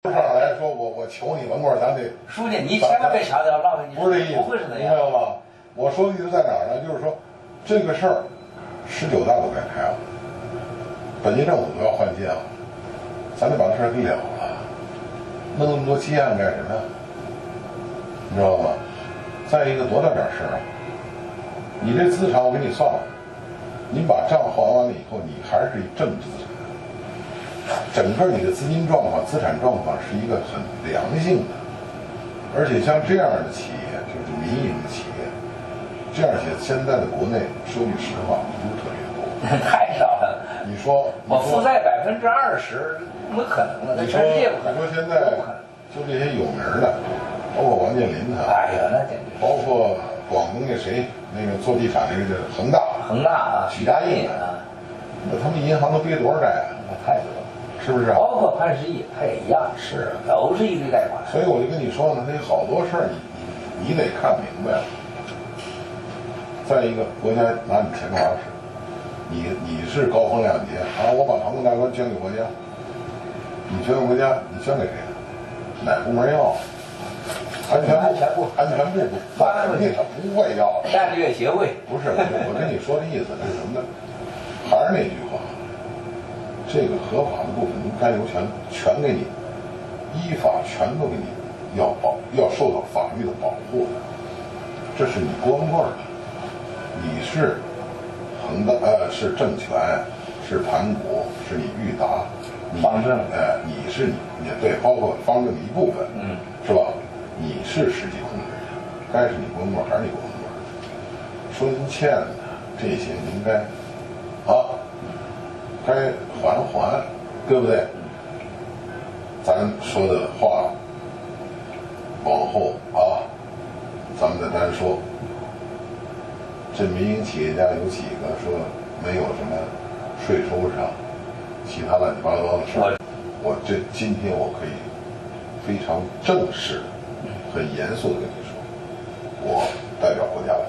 上来说，我求你文贵，咱得书记，你千万别强调浪费你，不是这意思，不会是那明白样。了吗？我说的意思在哪儿呢？就是说，这个事儿，19大都该开了，本届政府都要换届了，咱得把这事儿给了了，弄那么多积案干什么呀？你知道吗？再一个，多大点事儿啊！你这资产我给你算了，你把账还完了以后，你还是一正资产。整个你的资金状况、资产状况是一个很良性的，而且像这样的企业，就是民营的企业，这样企业现在的国内说句实话不是特别多，太少了。你说我负债20%，怎么可能呢？你说现在就这些有名的，包括王健林他，哎呀，那简直，包括广东那谁，那个做地产那个叫恒大啊，许家印啊，那他们银行都背多少债啊？太多了。是不是？包括潘石屹，他也一样，是都是一堆贷款。所以我就跟你说呢，他有好多事儿，你得看明白了。再一个，国家拿你钱干嘛使？你是高风亮节啊！我把航空大官捐给国家，你捐给国家，你捐给谁？哪部门要？安全部不，肯定他不会要。战略协会不是，我跟你说的意思是什么呢？还是那句话。这个合法的部分应该由全给你，依法全都给你要受到法律的保护的，这是你光棍的，你是恒大是证券，是盘古，是你裕达，方正你是你对，包括方正的一部分，是吧？你是实际控制人，该是你光棍还是你光棍？说您欠的这些应该该还，对不对？咱说的话，往后咱们再单说。这民营企业家有几个说没有什么税收上其他乱七八糟的事儿？今天我可以非常正式、很严肃的跟你说，我代表国家来。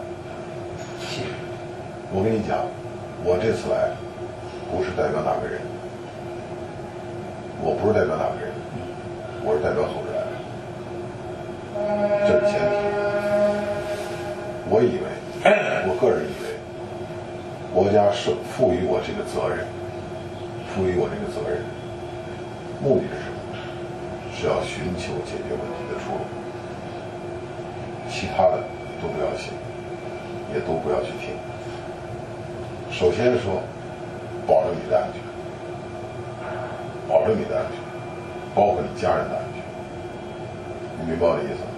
我跟你讲，我这次来。不是代表哪个人，我不是代表哪个人，我是代表组织来的，这是前提。我个人以为，国家是赋予我这个责任，目的是什么？是要寻求解决问题的出路，其他的都不要信，也都不要去听。首先说。保证你的安全，包括你家人的安全，你明白我的意思吗？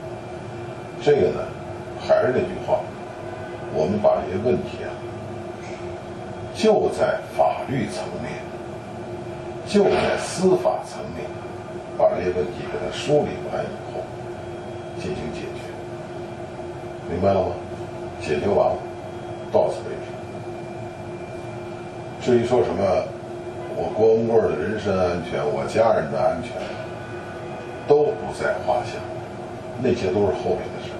这个呢，还是那句话，我们把这些问题就在法律层面，就在司法层面，把这些问题给它梳理完以后，进行解决，明白了吗？解决完了，到此为止。至于说什么我郭文贵的人身安全，我家人的安全，都不在话下，那些都是后面的事。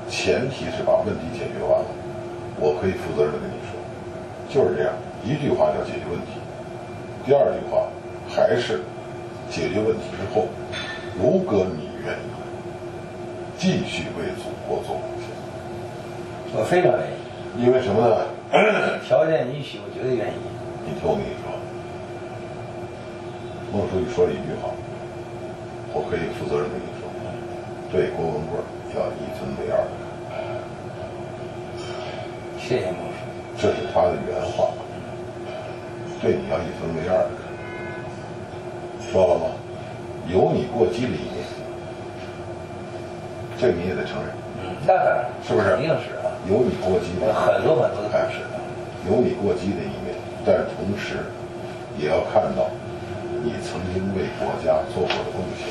前提是把问题解决完了，我可以负责任的跟你说，就是这样，一句话叫解决问题，第二句话还是解决问题之后，如果你愿意，继续为祖国做贡献。我非常愿意。因为什么呢？条件允许，我绝对愿意。你听我跟你说，孟书记说了一句话，我可以负责任跟你说，对郭文贵要1分为2的看。谢谢孟书记，这是他的原话，对你要1分为2的看，知道了吗？有你过激的一面，这个你也得承认。那当然，是不是？肯定是啊。有你过激的，很多的同事，有你过激的一面，但是同时也要看到你曾经为国家做过的贡献，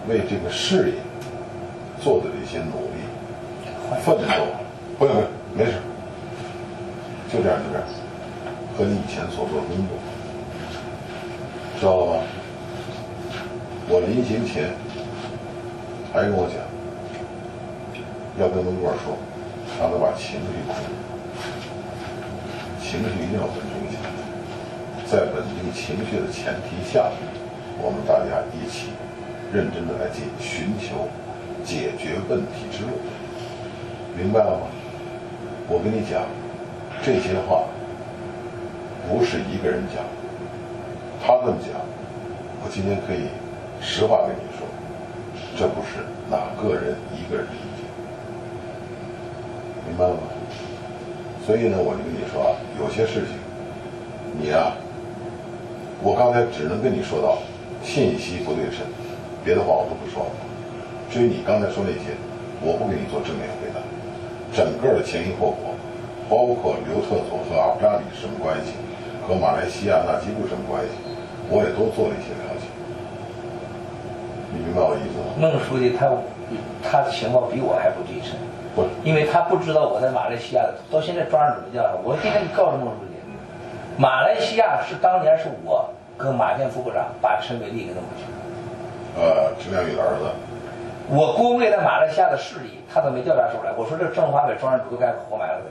为这个事业做的这些努力、奋斗。不用，没事，就这样，和你以前所做的工作，知道了吗？我临行前还跟我讲，要跟文贵说。让他把情绪控制，情绪一定要稳定下来，在稳定情绪的前提下，我们大家一起认真的来寻求解决问题之路，明白了吗？我跟你讲，这些话不是一个人讲，他这么讲，我今天可以实话跟你说，这不是哪个人一个人的意见，明白了吗？所以呢，我就跟你说啊，有些事情，你啊，我刚才只能跟你说到信息不对称，别的话我都不说了。至于你刚才说那些，我不给你做正面回答。整个的前因后果，包括刘特佐和阿布扎里什么关系，和马来西亚纳吉布什么关系，我也都做了一些了解。你明白我意思吗？孟书记他的情报比我还不对称。不，因为他不知道我在马来西亚到现在抓人怎么叫他。我今天告诉孟书记，马来西亚是当年是我跟马建副部长把陈伟立给弄过去。陈良宇的儿子。我国卫在马来西亚的势力，他都没调查出来。我说这政法委专案组都该活埋了。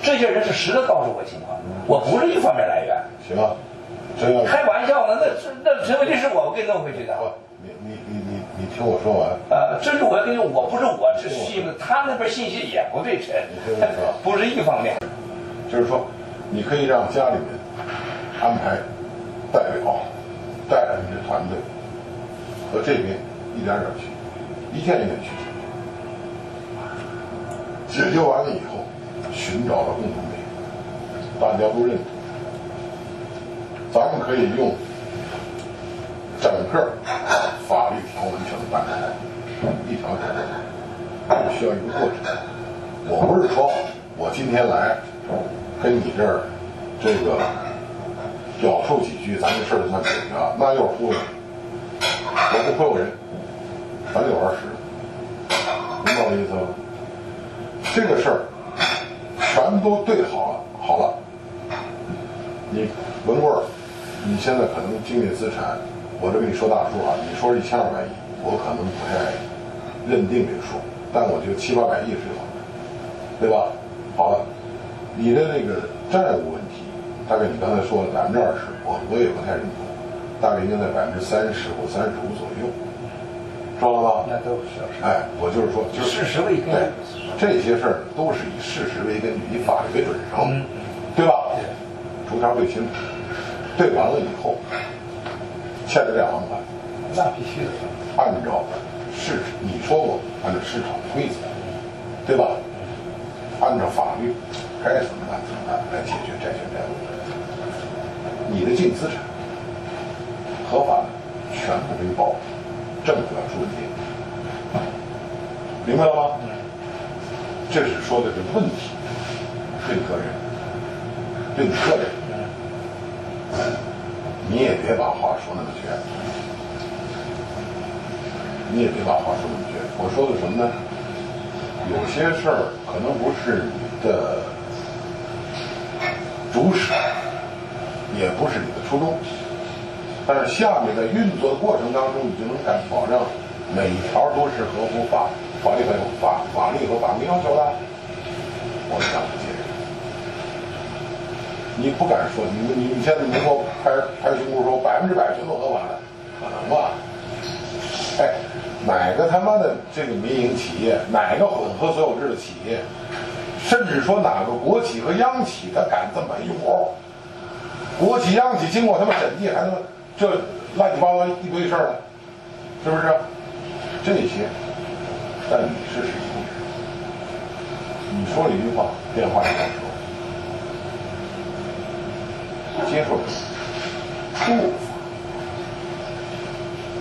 这些人是实的告诉我情况，我不是一方面来源。行啊，真要开玩笑呢？那陈伟立是我给弄回去的。你听我说完。这是我要跟你，我不是我这信的，他那边信息也不对称，不是一方面。就是说，你可以让家里面安排代表带着你的团队和这边一点点去，一件一件去解决完了以后，寻找到共同点，大家都认同，咱们可以用整个法律条文全办下来，一条条的，需要一个过程。我不是说我今天来跟你这儿这个表述几句，咱这事儿就算解决了，那又是忽悠人。我不忽悠人，咱就玩实，明白我意思吗？这个事儿全都对好了，好了，你文贵儿，你现在可能境内资产，我这跟你说大数啊，你说是1200亿，我可能不太认定这个数，但我觉得700、800亿是有的，对吧？好了，你的这个债务问题，大概你刚才说了20%，我也不太认同，大概应该在30%或35%左右，知道了吧？那都是。哎，我就是说，就是事实为根据。这些事儿都是以事实为根据，以法律为准绳，对吧？对。逐条对清楚，对完了以后，欠着这2万块，那必须的。按照你说过，按照市场规则，对吧？按照法律该怎么办来解决债权债务。你的净资产合法的全部被报，政府要出问题，明白了吗？这是说的是问题，对个人，对你个人，你也别把话说那么绝，你也别把话说那么绝。我说的什么呢？有些事儿可能不是你的主使，也不是你的初衷，但是下面在运作的过程当中，你就能保证每一条都是合乎法律和法规要求的。我们讲不接受，你不敢说，你现在能够拍胸脯说100%全都合法的，可能吗？哎，哪个他妈的这个民营企业，哪个混合所有制的企业，甚至说哪个国企和央企，他敢这么一活？国企央企经过他们审计，还他妈这乱七八糟一堆事儿了，是不是？这些，但你是一部人，你说了一句话，电话里头说，接受处罚，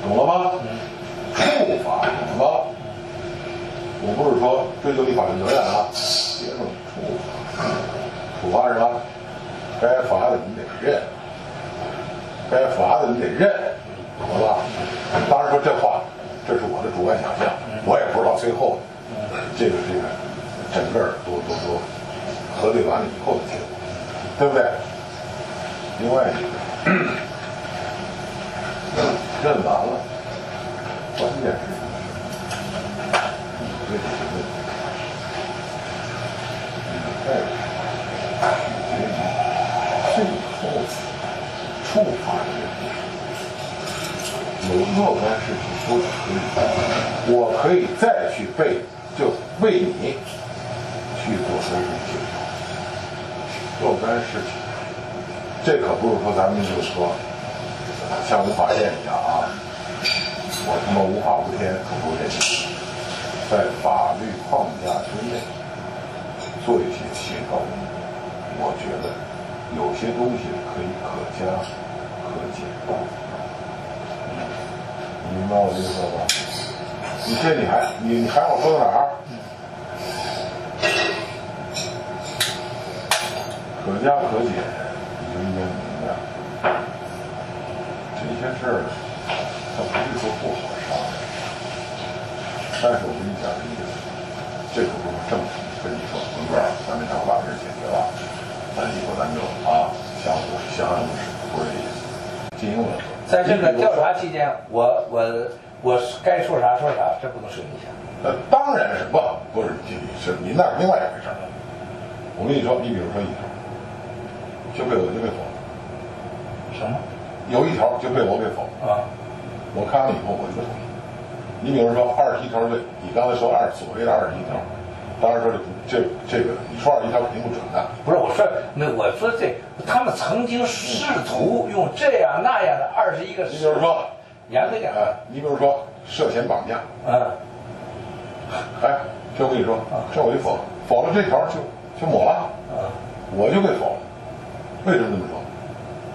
懂了吗？处罚，懂了吗？我不是说追究你法律责任啊，接受处罚，处罚是吧？该罚的你得认，该罚的你得认，好吧？当然说这话，这是我的主观想象，我也不知道最后这个整个都核对完了以后的结果，对不对？另外一个认完了，关键是你对这个问题，你在取决于最后处罚的问题。若干事情都可以，我可以再去为你去做沟通协调。若干事情，这可不是说咱们就是说像无法线一样啊，我他妈无法无天，可不是这意思。在法律框架之内做一些协调，我觉得有些东西可以可加可减。你明白我的意思吧？你还让我说到哪儿？可加可减，你就应该明白，这些事儿它不是说不好商量。但是我跟你讲的意思，这个不是正题，跟你说，明白？咱们想把这解决了，咱以后咱就相安无事，不是这意思。进行了。在这个调查期间，我该说啥说啥，这不能受影响。当然是不是你那是另外一回事儿。我跟你说，你比如说一条，就被否了。什么？有一条就被我给否了啊！我看完了以后，我就不同意。你比如说21条罪，你刚才说所谓的21条，当然说这个，你说21条肯定不准的。不是我说，我说他们曾经试图用这样那样的21个。你比如说，严格点你比如说涉嫌绑架，这我跟你说，这我就否了这条就抹了，我就被否了。为什么这么说？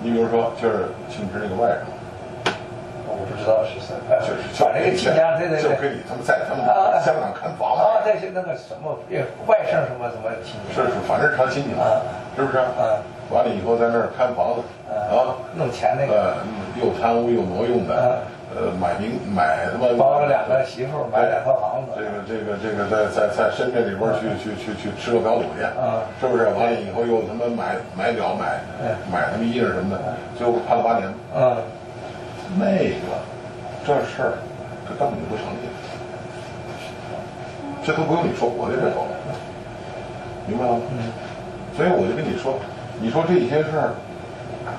你比如说，就是庆之那个外甥。我不知道是谁，就是把那个晋江对，就跟你他们在香港看房子在那个什么外甥什么亲戚，是反正是他亲戚嘛，是不是？完了以后在那儿看房子弄钱那个，又贪污又挪用的，买他妈包了2个媳妇，买2套房子，这个在深圳里边去吃个表酒去，是不是？完了以后又他妈买表买他们衣裳什么的，最后判了8年。这事儿，这根本就不成立，这都不用你说，我就认同，明白了吗？所以我就跟你说，你说这些事儿，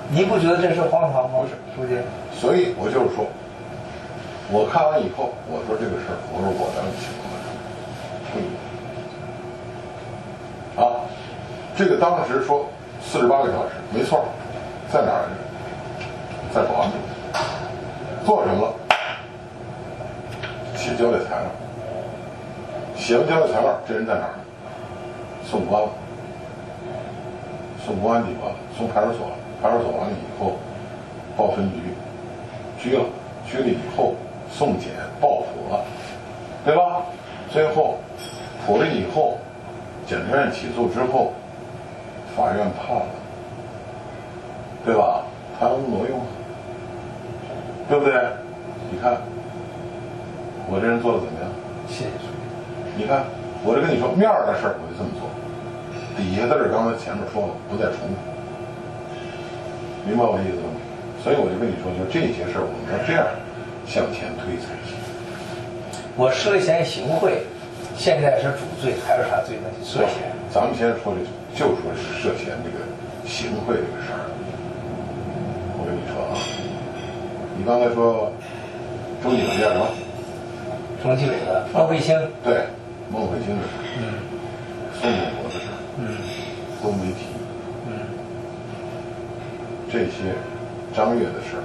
你不觉得这是荒唐吗？不是，书记。所以我就是说，我看完以后，我说这个事儿，我说我能情况这个当时说48个小时，没错，在哪儿？在保安部。做什么了？写交代材料。写完交代材料，这人在哪儿呢？送公安了，送公安机关了，送派出所了。派出所完了以后，报分局，拘了以后送检报普了，对吧？最后普了以后，检察院起诉之后，法院判了，对吧？贪污挪用。对不对？你看，我这人做的怎么样？谢谢书记。你看，我就跟你说面儿的事儿，我就这么做。底下的事刚才前面说了，不再重复。明白我的意思吗？所以我就跟你说，就这些事儿，我们要这样向前推才行。我涉嫌行贿，现在是主罪，还有啥罪呢？涉嫌。咱们先说就说是涉嫌这个行贿这个事儿。我跟你说你刚才说中纪委叫什么？中纪委的孟卫星。对，孟卫星的事，宋建国的事，都没提。这些张悦的事，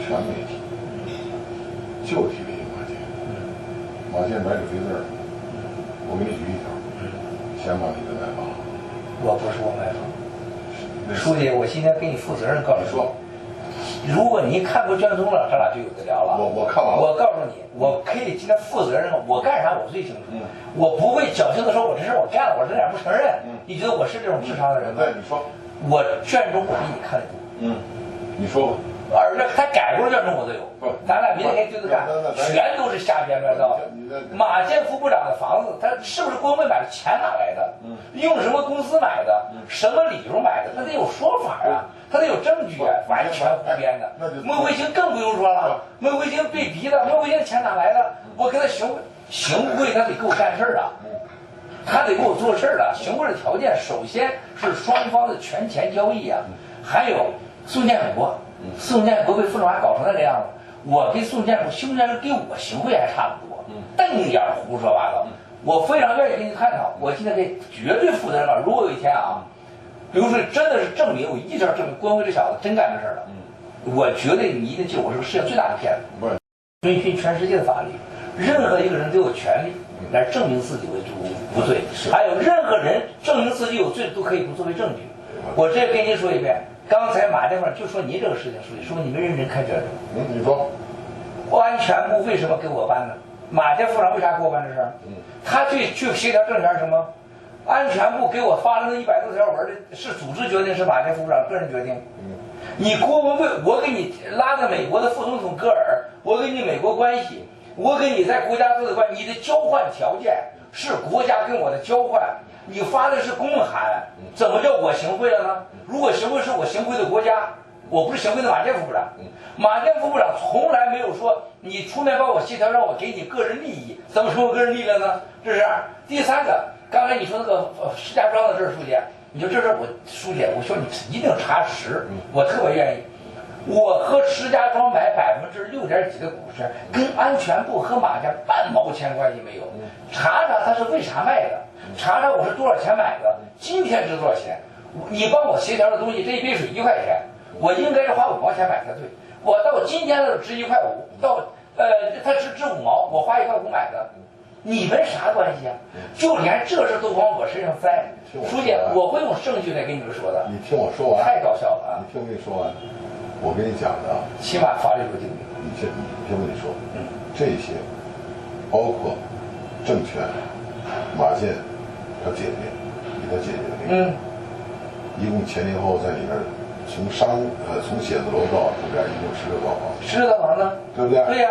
全没提，就提了一个马建。马建白纸黑字儿，我给你举一条，香港你跟买房。我不是我买房。书记，我今天给你负责任告诉你说。如果你看过卷宗了，咱俩就有的聊了。我看完了。我告诉你，我可以今天负责任，我干啥我最清楚。我不会侥幸的说，我这事我干了，我这点不承认。你觉得我是这种智商的人吗？对，你说。我卷宗我比你看得多。你说吧。而且他改过的卷宗我都有。不，咱俩明天对着干，全都是瞎编乱造。马建副部长的房子，他是不是国文买的？钱哪来的？用什么公司买的？什么理由买的？他得有说法啊。他得有证据啊，完全胡编的。孟卫星更不用说了，孟卫星被逼的，孟卫星的钱哪来的？我给他行贿，他得给我干事啊，他得给我做事啊。行贿的条件，首先是双方的权钱交易啊，还有宋建国被副总还搞成那个样子，我跟宋建柱、熊建柱给我行贿还差不多，瞪眼胡说八道。我非常愿意跟你探讨，我现在可以绝对负责任了。如果有一天啊，比如说真的是证明我一定要证明郭文贵这小子真干这事儿了，我绝对你一定记住，我是个世界最大的骗子。不是，遵循全世界的法律，任何一个人都有权利来证明自己为无罪，还有任何人证明自己有罪都可以不作为证据。我这跟您说一遍，刚才马建副就说您这个事情，说你们认真开卷证。你说，安全部为什么给我办呢？马建副长为啥给我办这事儿？他去协调政权什么？安全部给我发了那100多条文的，是组织决定，是马建副长个人决定。你郭文贵，我给你拉到美国的副总统戈尔，我给你美国关系，我给你在国家做的关系，你的交换条件是国家跟我的交换，你发的是公函，怎么叫我行贿了呢？如果行贿是我行贿的国家，我不是行贿的马建副部长。马建副部长从来没有说你出面帮我协调，让我给你个人利益，怎么成我个人利益了呢？这是第三个。刚才你说那个石家庄的事儿，书记，你说这事儿书记，我说你一定查实，我特别愿意。我和石家庄买6.几的股权，跟安全部和马家半毛钱关系没有。查查他是为啥卖的，查查我是多少钱买的，今天值多少钱。你帮我协调的东西，这一杯水1块钱，我应该是花5毛钱买才对。我到今天的值1块5，到它值5毛，我花1块5买的。你们啥关系啊？就连这事都往我身上栽。书记，我会用证据来跟你们说的。你听我说完。太搞笑了啊！你听我跟你说完，我跟你讲的啊，起码法律有定律。你听我跟你说，这些包括政权，马建他姐姐，比他姐姐那个，一共前前后后在里边，从写字楼到住宅一共16套房子。16套房子，对不对？对呀。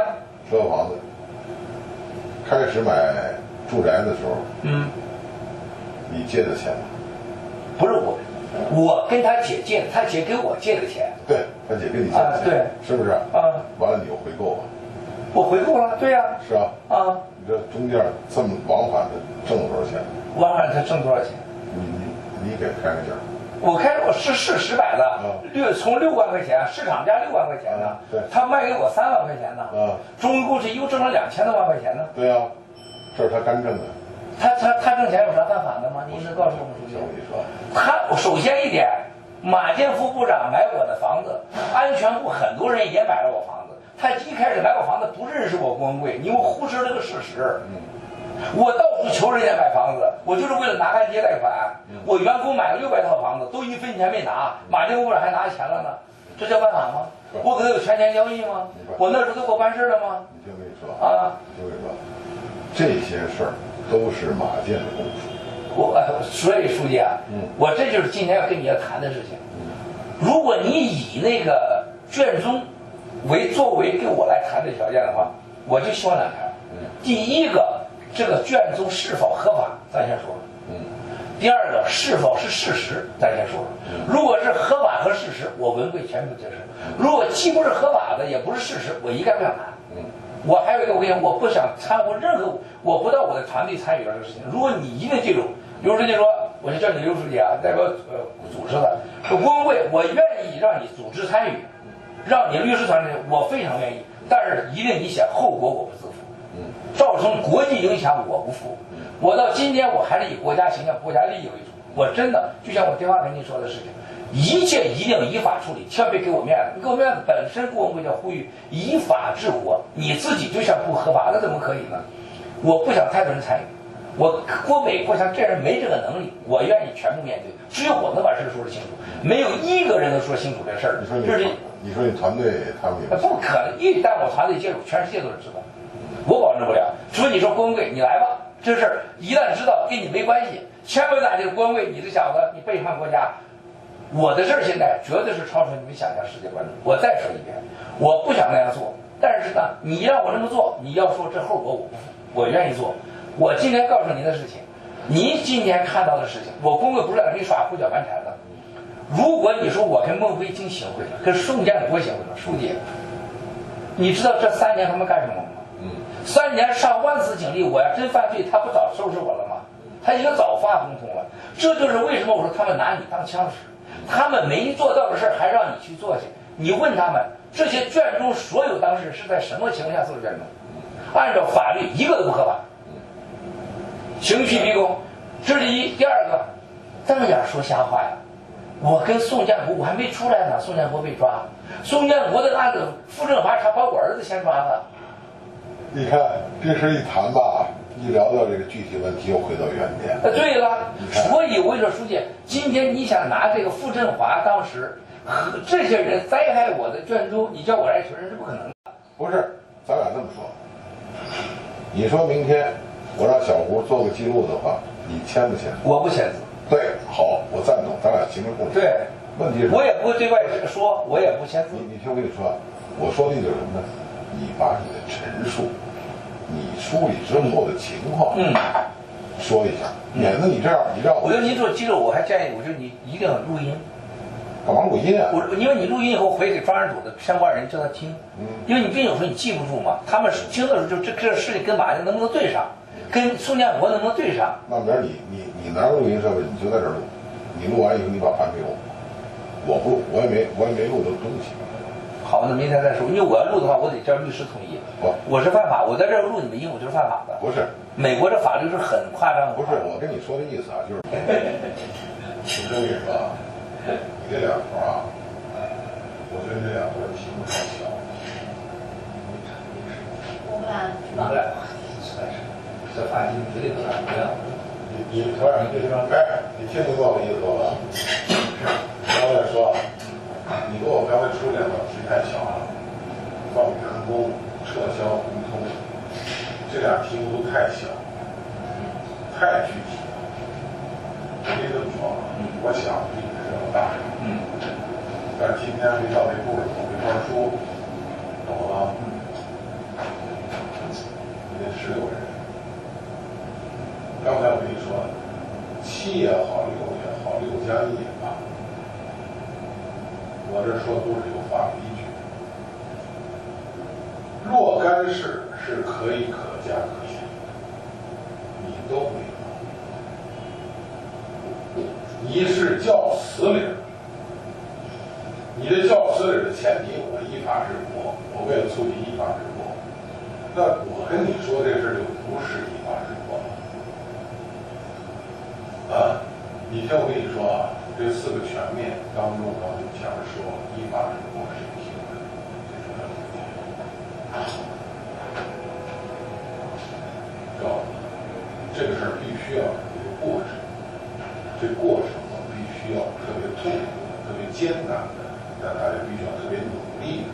16套房子。开始买住宅的时候，你借的钱吗？不是我跟他姐借的，他姐给我借的钱。对，他姐跟你借的钱，对，是不是？完了你有回购吧？我回购了，对呀。是啊。你这中间这么往返的挣了多少钱？往返他挣多少钱？你给开个价。我是事实摆的，从6万块钱，市场价6万块钱呢，他卖给我3万块钱呢，中国是又挣了2000多万块钱呢。对呀，这是他干挣的。他挣钱有啥犯法的吗？您能告诉我们书记？我跟你说，他首先一点，马建副部长买我的房子，安全部很多人也买了我房子，他一开始买我房子不认识我郭文贵，你们忽视了个事实。我到处求人家买房子，我就是为了拿按揭贷款。我员工买了600套房子，都1分钱没拿，马建副部长还拿钱了呢，这叫办法吗？我跟他有权钱交易吗？我那时候都给我办事了吗？你听我跟你说啊，听我跟你说，这些事儿都是马建的功夫。所以书记啊，我这就是今天要跟你要谈的事情。如果你以那个卷宗作为跟我来谈的条件的话，我就希望两条。第一个，这个卷宗是否合法，咱先说。第二个，是否是事实，咱先说。如果是合法和事实，我文贵全部接受；如果既不是合法的，也不是事实，我一概不想谈。我还有一个，我跟你讲，我不想掺和任何，我不到我的团队参与这个事情。如果你一定记住，刘书记说，我就叫你刘书记啊，代表组织的，说郭文贵，我愿意让你组织参与，让你律师团队，我非常愿意，但是一定你想后果我不自负，造成国际影响我不负。我到今天我还是以国家形象、国家利益为主。我真的就像我电话跟你说的事情，一切一定依法处理，千万别给我面子。你给我面子，本身郭文贵叫呼吁依法治国，你自己就想不合法，那怎么可以呢？我不想太多人参与，我郭美不想这人没这个能力，我愿意全部面对。只有我能把事说得清楚，没有一个人能说清楚这事儿。你说你团队他们也不可能，一旦我团队介入，全世界都是知道，我保证不了。除非你说郭文贵，你来吧。这事儿一旦知道跟你没关系，千万打这个郭文贵，你这小子你背叛国家。我的事儿现在绝对是超出你们想象世界观的。我再说一遍，我不想那样做，但是呢，你让我这么做，你要说这后果我不负，我愿意做。我今天告诉您的事情，您今天看到的事情，我郭文贵不是在给你耍胡搅蛮缠的。如果你说我跟孟非经行贿了，跟宋建国行贿了，书记，你知道这3年他们干什么吗？3年上万次警力，我要真犯罪，他不早收拾我了吗？他应该早发红通了。这就是为什么我说他们拿你当枪使，他们没做到的事儿还让你去做去。你问他们，这些卷宗所有当事人是在什么情况下做的卷宗？按照法律一个都不合法，刑讯逼供，这是一。第二个，瞪眼说瞎话呀！我跟宋建国我还没出来呢，宋建国被抓，宋建国的案子傅政华查把我儿子先抓的。你看这事一谈吧，一聊到这个具体问题，又回到原点。对了，所以我跟你说，书记，今天你想拿这个傅政华当时和这些人灾害我的卷宗，你叫我来承认是不可能的。不是，咱俩这么说，你说明天我让小胡做个记录的话，你签不签？我不签字。对，好，我赞同，咱俩形成共识。对，问题是，我也不会对外说，我也不签字。你听我跟你说，我说的就是什么呢？你把你的陈述，你梳理之后的情况，说一下，免得你这样，你让我觉得您做记录，我还建议，我觉得你一定要录音。干嘛录音啊？因为你录音以后回给专案组的相关人叫他听，因为你毕竟有时候你记不住嘛，他们听的时候就这事情跟马英能不能对上，跟宋建国能不能对上？那明儿你拿着录音设备，你就在这儿录，你录完以后你把盘给我，我不录，我也没录的东西。好，那明天再说，因为我要录的话，我得叫律师同意。我是犯法，我在这儿录你们音，我就是犯法的。不是，美国的法律是很夸张的。不是，我跟你说的意思啊，就是，我跟你说啊，你这两头啊，我觉得这两头题目太小。我们俩你们俩，这发型绝对不一样。你头两句哎，你听明白我意思了？刚才说，你给我刚才出两道题太小了，放员工、撤销互通，这俩题目都太小，太具体了。我跟你这么说，我想比你这要大，但是今天没到这步，我没法说，懂了吗？你得16个人。刚才我跟你说，7也好，6也好，6加1也罢，我这说都是有法律依据的。若干事是可以可加可减，你都没有。一是较死理，你这较死理的前提，我依法治国，我为了促进依法治国，那我跟你说这事就不是依法治国了。啊，你听我跟你说啊，这4个全面当中，我前面说依法治国是有性质的，知道吗？这个事儿必须要有一个过程，这过程我必须要特别痛苦的、特别艰难的，但大家必须要特别努力的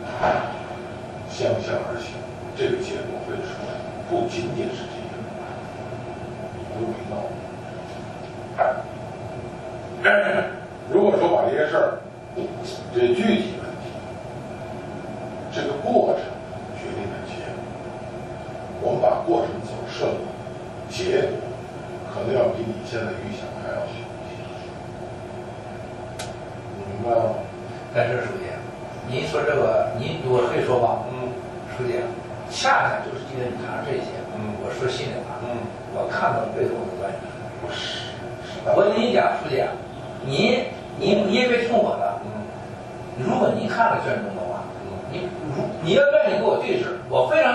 相向而行，这个结果会出来，不仅仅是这个，你都没闹。如果说把这些事儿，这具体问题，这个过程决定了结果，我们把过程走顺了，结果可能要比你现在预想还要好一些，你明白了吗？但是书记，您说这个，我可以说吧？书记，恰恰就是今天你谈这些，我说心里话，我看到背后的关系不是，我跟你讲，书记，你也别听我的，如果您看了卷宗的话，你要愿意跟我对峙，我非常。